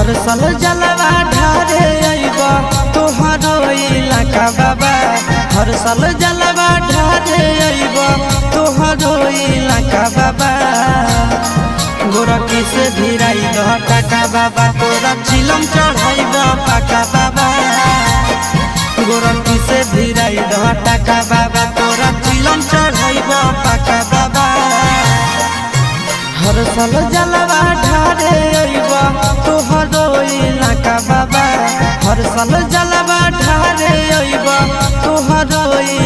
हर साल जलवा ढारे अइबा तोहरो इलाका बाबा। हर साल जलवा ढारे अइबा तोहरो इलाका बाबा। गोरखी से भिराई दह टाका बाबा तोरा चिलम चढ़ाइबा पाका बाबा। गोरखी से भिराई दह टाका बाबा तोरा चिलम चढ़ाइबा पाका बाबा। हर साल जलवा ढारे अइबा तोहरो इलाका बाबा। हर साल जलवा ढारे अइबा तोहरो